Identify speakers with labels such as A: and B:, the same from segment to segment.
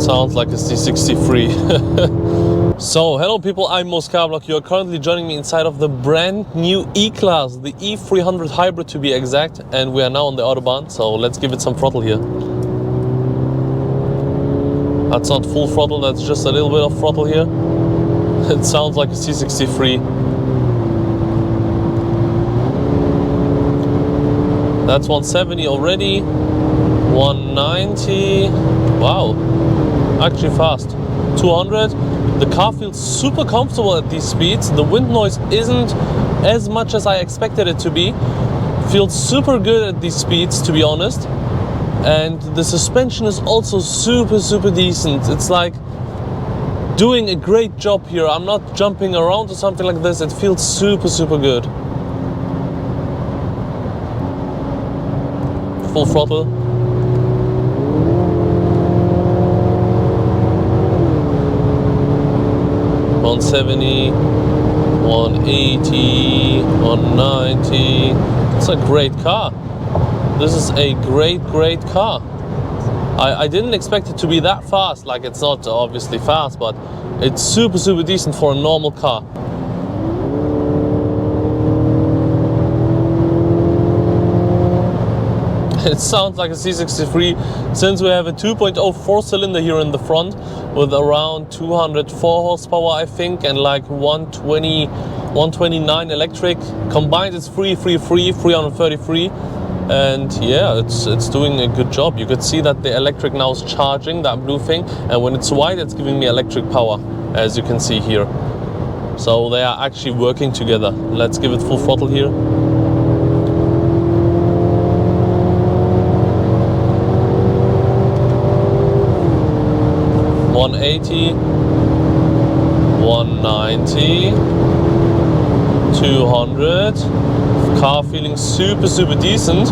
A: Sounds like a C63. So, hello people, I'm Moscarblog. You are currently joining me inside of the brand new E Class, the E300 Hybrid to be exact, and we are now on the Autobahn, so let's give it some throttle here. That's not full throttle, that's just a little bit of throttle here. It sounds like a C63. That's 170 already, 190, wow, actually fast. 200, the car feels super comfortable at these speeds. The wind noise isn't as much as I expected it to be. Feels super good at these speeds, to be honest. And the suspension is also super decent. It's like doing a great job here. I'm not jumping around or something like this. It feels super good. Full throttle. $170, $180, $190. It's a great car. This is a great car. I didn't expect it to be that fast. Like, it's not obviously fast, but it's super decent for a normal car. It sounds like a C63 since we have a 2.0 4-cylinder here in the front with around 204 horsepower, I think, and like 129 electric. Combined it's 333, and yeah, it's doing a good job. You could see that the electric now is charging, that blue thing, and when it's white it's giving me electric power, as you can see here. So they are actually working together. Let's give it full throttle here. 180, 190, 200. Car feeling super decent.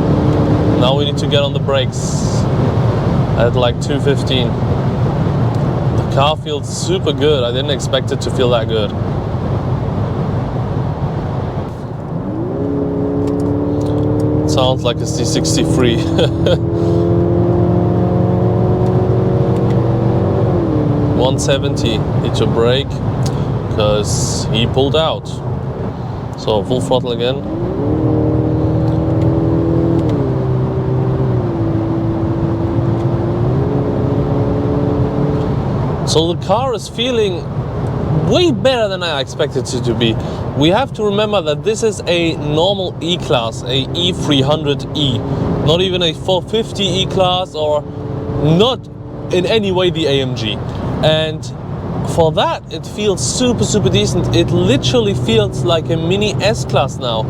A: Now we need to get on the brakes at like 215. The car feels super good. I didn't expect it to feel that good. It sounds like a C63. 170, need to brake because he pulled out. So full throttle again. So the car is feeling way better than I expected it to be. We have to remember that this is a normal E-Class, a E300E, not even a 450 E-Class, or not in any way the AMG. And for that, it feels super decent. It literally feels like a mini S-Class now.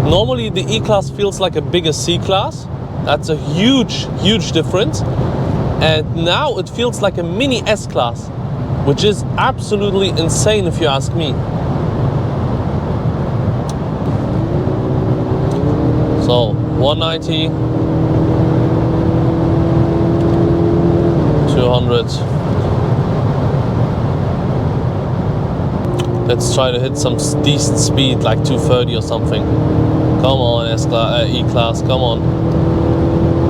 A: Normally the E-Class feels like a bigger C-Class. That's a huge difference. And now it feels like a mini S-Class, which is absolutely insane if you ask me. So 190, 200. Let's try to hit some decent speed, like 230 or something. Come on, E-Class, come on.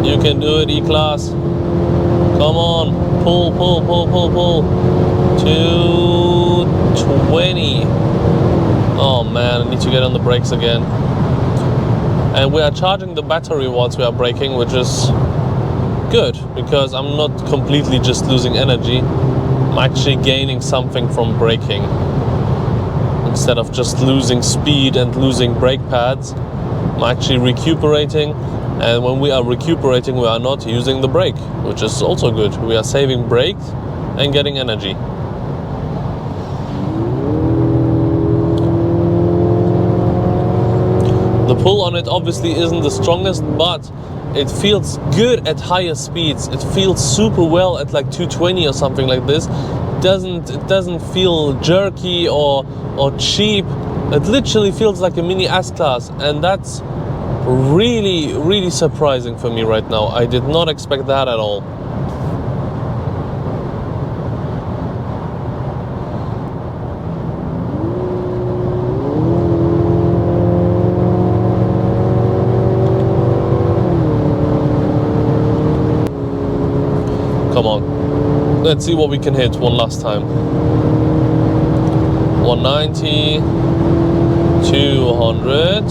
A: You can do it, E-Class. Come on, pull. 220. Oh man, I need to get on the brakes again. And we are charging the battery whilst we are braking, which is good, because I'm not completely just losing energy. I'm actually gaining something from braking. Instead of just losing speed and losing brake pads, I'm actually recuperating. And when we are recuperating, we are not using the brake, which is also good. We are saving brake and getting energy. The pull on it obviously isn't the strongest, but it feels good at higher speeds. It feels super well at like 220 or something like this. It doesn't feel jerky or cheap. It literally feels like a mini S-Class, and that's really surprising for me right now. I did not expect that at all. Come on. Let's see what we can hit one last time. 190, 200,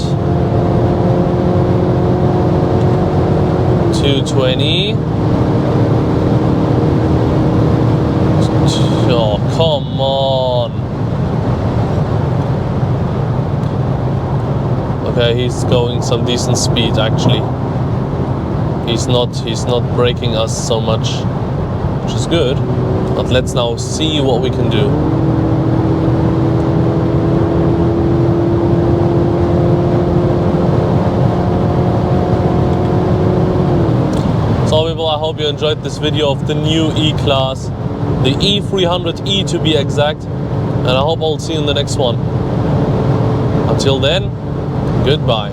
A: 220. Oh, come on. Okay, he's going some decent speed actually. He's not braking us so much, which is good. But let's now see what we can do. So people, I hope you enjoyed this video of the new E-Class, the E300E to be exact, and I hope I'll see you in the next one. Until then, goodbye.